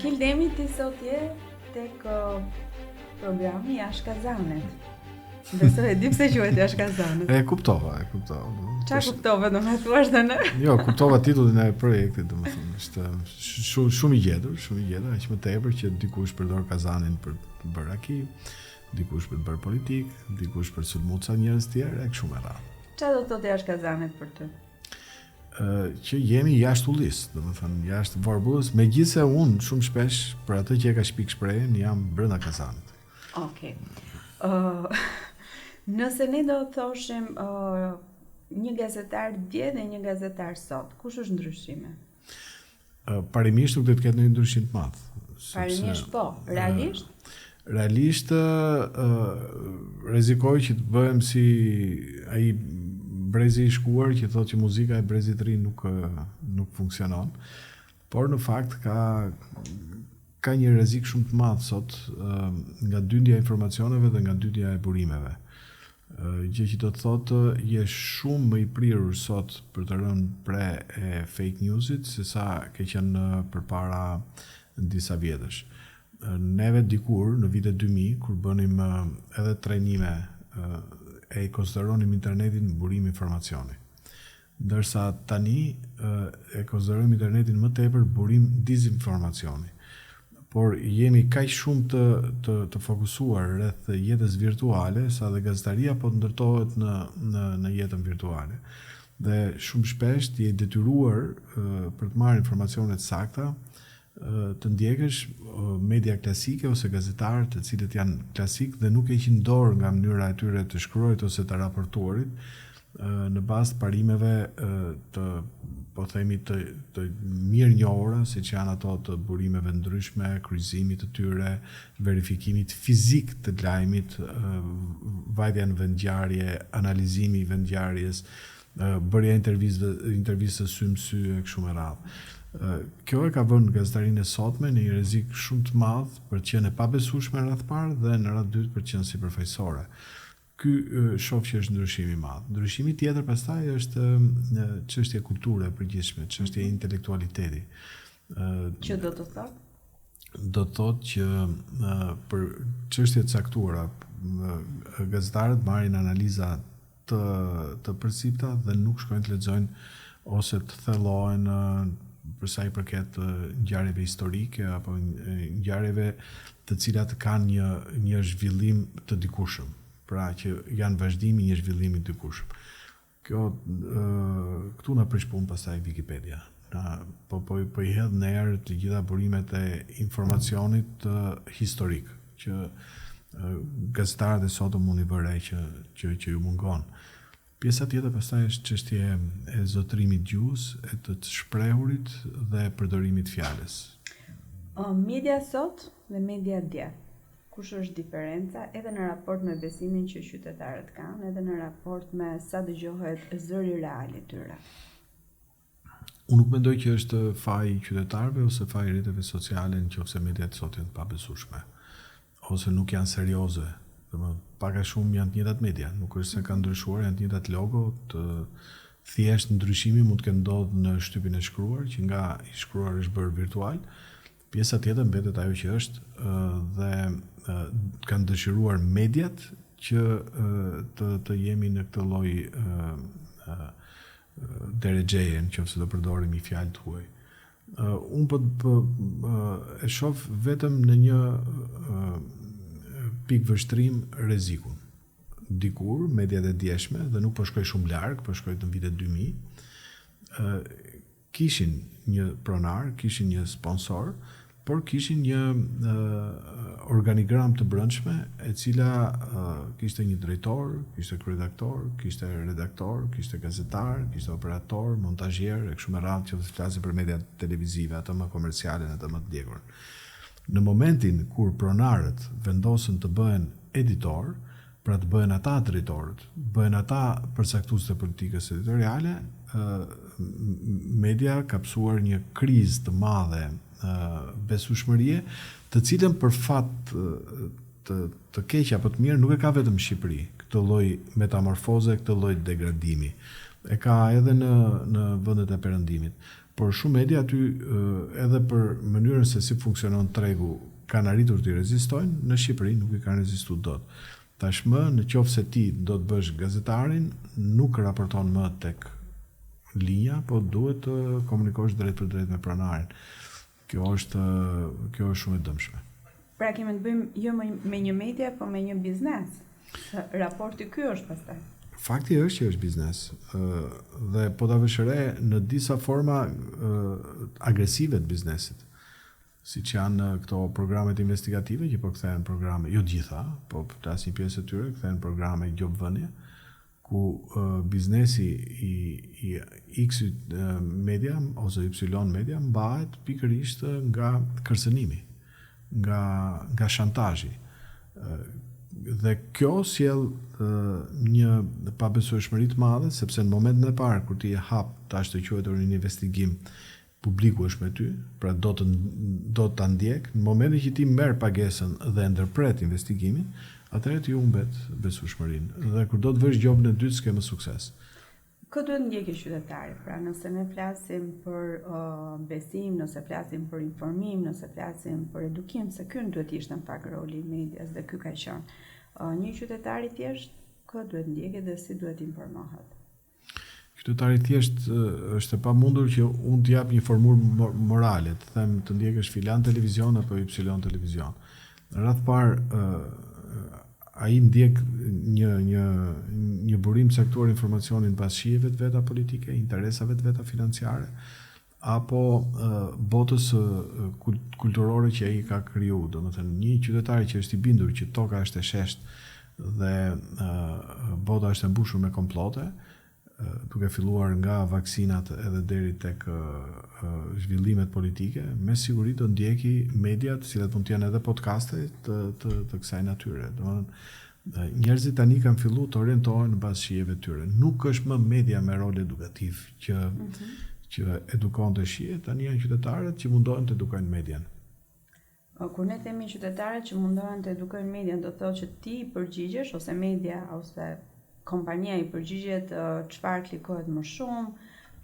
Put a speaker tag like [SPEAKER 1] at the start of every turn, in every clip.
[SPEAKER 1] Fildemi ti sot je tek programi Jashtë Kazanit. Besoj e di pse quhet Jashtë Kazanit.
[SPEAKER 2] E kuptova.
[SPEAKER 1] Çfarë kuptove, do më thuash dhe në?
[SPEAKER 2] Jo, kuptova titullin e projektit, domethënë, është shumë i gjetur, aq më tepër që dikush përdor Kazanin për të bërë raki, dikush për të bërë politik, dikush për të sulmuar ca njerëz tjerë, e kështu me radhë.
[SPEAKER 1] Çfarë do të thotë Jashtë Kazanit për ty?
[SPEAKER 2] Që jemi jashtë ullisë, domethënë jashtë varbullës, megjithëse unë shumë shpesh për atë që e ka shpik shprehjen jam brenda Kazanit.
[SPEAKER 1] Okej. Nëse ne do të thoshim një gazetar dje dhe një gazetar sot, kush është ndryshimi?
[SPEAKER 2] Parimisht nuk do të ketë ndonjë ndryshim të madh.
[SPEAKER 1] Parimisht po, realisht?
[SPEAKER 2] Realisht rrezikoj që të bëhem si ai brezi i shkuar që thotë që muzika e brezit të ri nuk funksionon, por në fakt ka një rrezik shumë të madh sot nga dyndja e informacioneve dhe nga dyndja e burimeve. Gjë që do të thotë je shumë më i prirur sot për të rënë pre e fake newsit se sa ke qenë përpara disa vjetësh. Neve dikur në vitet 2000 kur bënim edhe trajnime e konsideronim internetin burim informacioni. Ndërsa tani e konsiderojmë internetin më tepër burim dizinformacioni. Por jemi kaq shumë të fokusuar rreth jetës virtuale sa dhe gazetaria po ndërtohet në jetën virtuale. Dhe shumë shpesh je detyruar për të marrë informacione të sakta të ndjekësh media klasike ose gazetarë të cilët janë klasik dhe nuk e heqin dorë nga mënyra e tyre të shkruajt ose të raportuarit në bazë të parimeve të mirë njohura, siç janë ato të burimeve ndryshme, kryqëzimit të tyre, verifikimit fizik të lajmit, vajtja në vendngjarje, analizimi i vendngjarjes, bërja intervistës sy në sy e kështu me radhë. Kjo e ka vënë gazetarinë e sotme në një rrezik shumë të madh për të qenë e pabesueshme në radh parë dhe në radh dytë për të qenë sipërfaqësore. Ky shoh që është ndryshimi i madh. Ndryshimi tjetër pastaj është çështja kulture e përgjithshme, çështja e intelektualiteti.
[SPEAKER 1] Që do të thotë?
[SPEAKER 2] Do të thotë që për çështje të caktuara gazetarët marrin analiza të përsipta dhe nuk shkojnë të lexojnë ose të thellohen për sa i përket ngjarjeve historike apo ngjarjeve të cilat kanë një zhvillim të dikurshëm. Pra që janë vazhdimi një zhvillimi të dikurshëm. Këtu na prish punë pastaj Wikipedia. Po i hedh në erë të gjitha burimet e informacionit historik, që gazetarët e sotëm mundi bëre që ju mungon. Pjesa tjetër pastaj është çështje e zotërimit gjuhës, e të shprehurit dhe përdorimit fjalës.
[SPEAKER 1] Media sot dhe media dje. Kush është diferenca edhe në raport me besimin që qytetarët kanë, edhe në raport me sa dëgjohet zëri real i tyre?
[SPEAKER 2] Unë nuk mendoj që është faji i qytetarëve ose faji i rrjeteve sociale nëse mediat sot janë të pabesueshme ose nuk janë serioze. Domethënë, pak a shumë janë të njëjtat media, nuk është se kanë ndryshuar, janë të njëjtat logo, thjesht ndryshimi mund të ketë ndodhur në shtypin e shkruar, që nga i shkruar është bërë virtual. Pjesa tjetër mbetet ajo që është dhe kanë dëshiruar mediat që të jemi në këtë lloj derexheje, nëse do përdorim një fjalë të huaj. Unë e shoh vetëm në një pikë vështrim rrezikun. Dikur mediat e djeshme dhe nuk po shkoj shumë larg, po shkoj në vitet 2000, kishin një pronar, kishin një sponsor, por kishin një organigram të brendshme e cila kishte një drejtor, kishte kryeredaktor, kishte redaktor, kishte gazetar, kishte operator, montazhier e kështu me radhë, që flasin për mediat televizive, ato më komerciale, ato më të djegur. Në momentin kur pronarët vendosën të bëhen editor, pra të bëhen ata drejtorët, bëhen ata përcaktues të politikës editoriale, media ka pasur një krizë të madhe besueshmërie, të cilën për fat të keq apo të mirë nuk e ka vetëm Shqipëri, këtë lloj metamorfoze, këtë lloj degradimi. E ka edhe në vendet e perëndimit. por shumë media aty edhe për mënyrën se si funksionon tregu kanë arritur të rezistojnë, në Shqipëri nuk i kanë rezistuar dot. Tashmë, në qoftë se ti do të bësh gazetarin, nuk raporton më tek linja, po duhet të komunikosh drejt për drejt me pronarin. Kjo është shumë e dëmshme.
[SPEAKER 1] Pra kemi të bëjmë jo me një media, po me një biznes. Raporti ky është pastaj.
[SPEAKER 2] Fakti është që është biznes, dhe po ta vësh re në disa forma agresive të biznesit, siç janë këto programet investigative që po kthehen programe, jo gjitha, po flas një pjesë e tyre kthehen programe gjobvënie, ku biznesi i X media ose Y media mbahet pikërisht nga kërcënimi, nga shantazhi. Dhe kjo sjell një pabesueshmëri të madhe, sepse në momentin e parë kur ti e hap tash të quhet një investigim publiku është me ty, pra do ta ndjek, në momentin që ti merr pagesën dhe ndërpret investigimin, atëherë ti humbet besueshmërinë. Dhe kur do të vësh gjobën e dytë, s'ke më sukses.
[SPEAKER 1] Kë duhet ndjekë qytetari? Pra nëse ne flasim për besim, nëse flasim për informim, nëse flasim për edukim, se ky duhet ishte në fakt roli i medias dhe ky ka qenë. Një qytetar i thjesht kë duhet ndjekë dhe si duhet informohet?
[SPEAKER 2] Qytetari thjesht është e pamundur që unë të jap një formulë morale, të them të ndjekësh filan televizion apo Y televizion. Në radhë parë ai ndjek një burim caktuar informacionin pas shijeve të veta politike, interesave të veta financiare, apo botës kulturore që ai ka kriju. Domethënë, një qytetar që është i bindur që toka është e sheshtë dhe bota është e mbushur me komplote, duke filluar nga vaksinat edhe deri tek zhvillimet politike, me siguri do ndjeki media, të cilat mund të jenë edhe podcaste të kësaj natyre. Domethënë, njerëzit tani kanë filluar të orientohen në bazë shijeve tyre. Nuk është më media me rol edukativ që edukon të shije, tani janë qytetarët që mundohen të edukojnë median.
[SPEAKER 1] Kur ne themi qytetarët që mundohen të edukojnë median, do thotë që ti përgjigjesh ose media ose kompania i përgjigjet çfarë klikohet më shumë,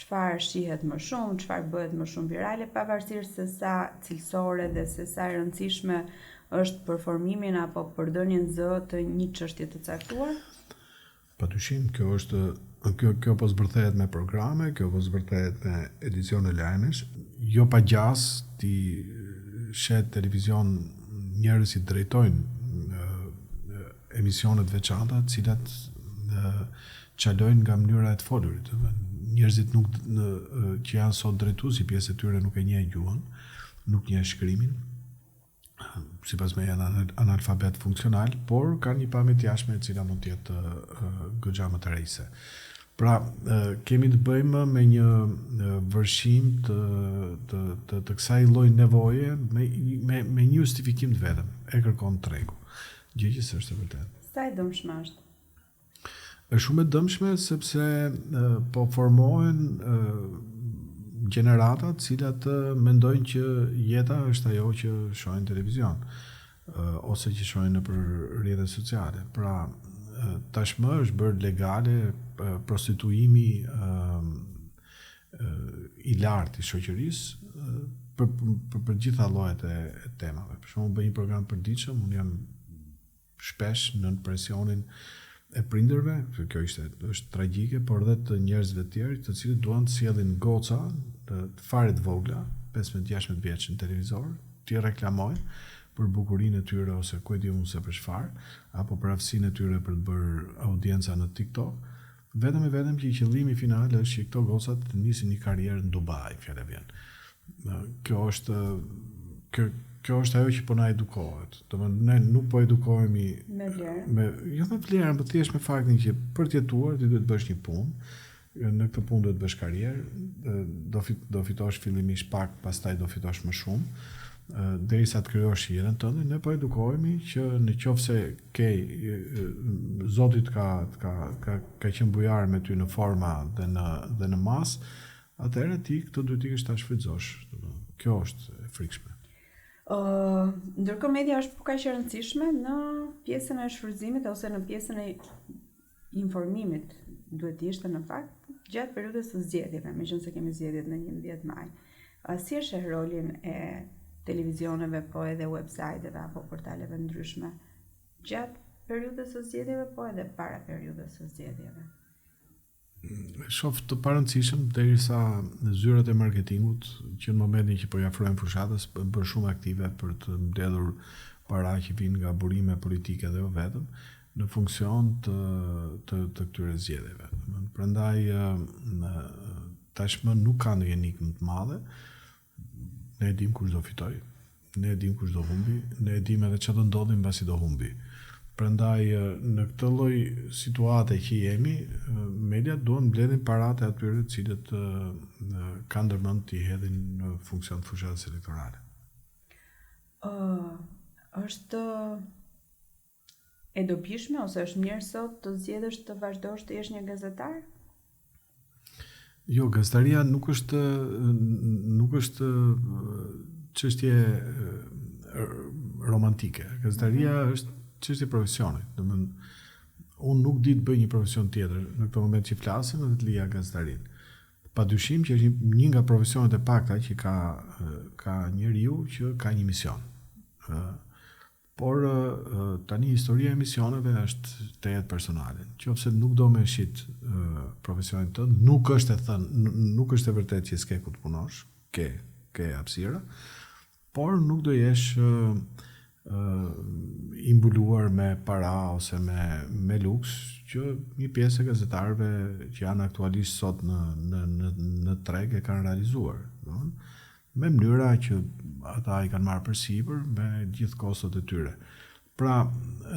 [SPEAKER 1] çfarë shihet më shumë, çfarë bëhet më shumë virale, pavarësisht se sa cilësore dhe se sa e rëndësishme është përformimin apo përdorjen zë të një çështje të caktuar?
[SPEAKER 2] Patyshim, kjo po zbërthehet me programe, kjo po zbërthehet me edicione lajmesh. Jo pa gjas ti shet televizion njerëz që drejtojnë emisionet veçanta, të cilat çalojnë nga mënyra e të folurit. Njerëzit që janë sot drejtuesi, pjesë e tyre nuk e njeh gjuhën, nuk njeh shkrimin, sipas me janë analfabet funksional, por kanë një pamje të jashtme e cila mund të jetë goxha më të rejse. Pra, kemi të bëjmë me një vërshim të kësaj lloji nevoje me një justifikim të vetëm, e kërkon tregu. Gjë që s'është e vërtetë.
[SPEAKER 1] Sa e dëmshme është?
[SPEAKER 2] Është shumë e dëmshme sepse po formohen gjenerata të cilat mendojnë që jeta është ajo që shohin televizion ose që shohin nëpër rrjetet sociale. Pra, tashmë është bërë legale prostituimi i lartë i shoqërisë për gjitha llojet e temave. Për shembull, bëj një program përditshëm, unë jam shpesh në presionin e prindërve, kjo është tragjike, por edhe të njerëzve të tjerë, të cilët duan të sjellin goca të fare të vogla, 15-16 vjeç në televizor, t'i reklamojnë për bukurinë e tyre ose ku e di unë se për çfarë, apo për aftësinë e tyre për të bërë audienca në TikTok, vetëm që i qëllimi final është që këto goca të nisin një karrierë në Dubai, fjalë vjen. Kjo është ajo që po na edukohet. Domethënë ne nuk po edukohemi
[SPEAKER 1] me vlerë.
[SPEAKER 2] Jo me vlerën, por thjesht me faktin që për të jetuar ti duhet të bësh një punë. Në këtë punë duhet të bësh karrierë, do fitosh fillimisht pak, pastaj do fitosh më shumë, derisa të krijosh jetën tënde. Ne po edukohemi që në qoftë se Zoti ka qenë bujar me ty në forma dhe në masë, atëherë ti këtë duhet të kesh ta shfrytëzosh. Kjo është e frikshme.
[SPEAKER 1] Ndërkohë media është kaq e rëndësishme në pjesën e shfrytëzimit ose në pjesën e informimit, duhet të ishte në fakt, gjatë periudhës së zgjedhjeve, meqense kemi zgjedhjet në 11 maj, si e sheh rolin e televizioneve, po edhe website-eve apo portaleve ndryshme gjatë periudhës së zgjedhjeve, po edhe para periudhës së zgjedhjeve?
[SPEAKER 2] Shoh të parëndësishëm derisa zyrat e marketingut që në momentin që po i afrohen fushatës bën shumë aktive për të mbledhur para që vinë nga burime politike dhe jo vetëm në funksion të këtyre zgjedhjeve. Prandaj tashmë nuk ka ndonjë enigmë të madhe. Ne e dim kush do fitoj, ne e dim kush do humbi, ne e dim edhe çfarë do ndodhi mbasi do humbi. Prandaj në këtë lloj situate që jemi, mediat duhen mbledhin paratë atyre të cilët kanë ndërmend të hedhin në funksion të fushatës elektorale.
[SPEAKER 1] Është e dobishme ose është mirë sot të zgjedhësh të vazhdosh të jesh një gazetar?
[SPEAKER 2] Jo, gazetaria nuk është çështje romantike. Gazetaria është çështje profesionit. Unë nuk di të bëj një profesion tjetër në këtë moment që flasim dhe të lija gazetarinë. Padyshim që është një nga profesionet e pakta që ka njeriu që ka një mision. Por tani historia e misioneve është të jetë personale. Qofse nuk do me shit profesionin tënd, nuk është e vërtet që s'ke ku të punosh, ke hapësira, por nuk do jesh imbuluar me para ose me luks që një pjesë e gazetarëve që janë aktualisht sot në treg e kanë realizuar, me mënyra që ata i kanë marrë përsipër me gjithë kostot e tyre. Pra,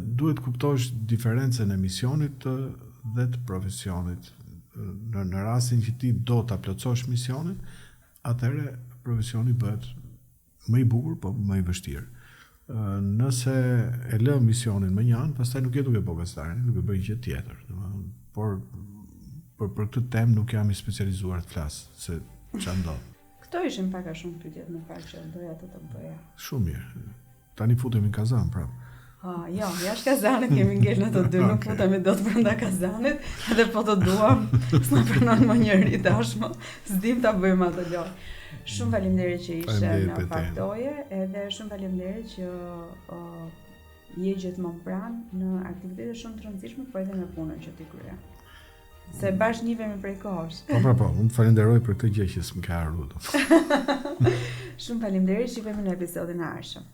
[SPEAKER 2] duhet kuptosh diferencën e misionit dhe të profesionit. Në rastin që ti do ta plotësosh misionin, atëherë profesioni bëhet më i bukur, po më i vështirë. Nëse e lë misionin më një anë, pastaj nuk je duke bërë gazetarin, duke bërë një gjë tjetër. Por për këtë temë nuk jam i specializuar të flas se ç'a ndodh.
[SPEAKER 1] Këto ishin pak a shumë pyetjet në fakt që doja të bëja.
[SPEAKER 2] Shumë mirë. Tani futemi në kazan, prapë.
[SPEAKER 1] Jo, jashtë kazanit kemi ngel në të dy, nuk futemi dot brenda kazanit, edhe po të duam, s'na pranon më njëri tashmë, s'dim ta bëjmë atë lojë. Shumë faleminderit që ishe në Faktoje, edhe shumë faleminderit që je gjithmonë pranë në aktivitete shumë të rëndësishme, por edhe në punën që ti krye. Se bashkë njihemi prej kohësh.
[SPEAKER 2] Po, unë falenderoj për këtë gjë që s'më ka ardhur.
[SPEAKER 1] Shumë faleminderit, shihemi në episodin e ardhshëm.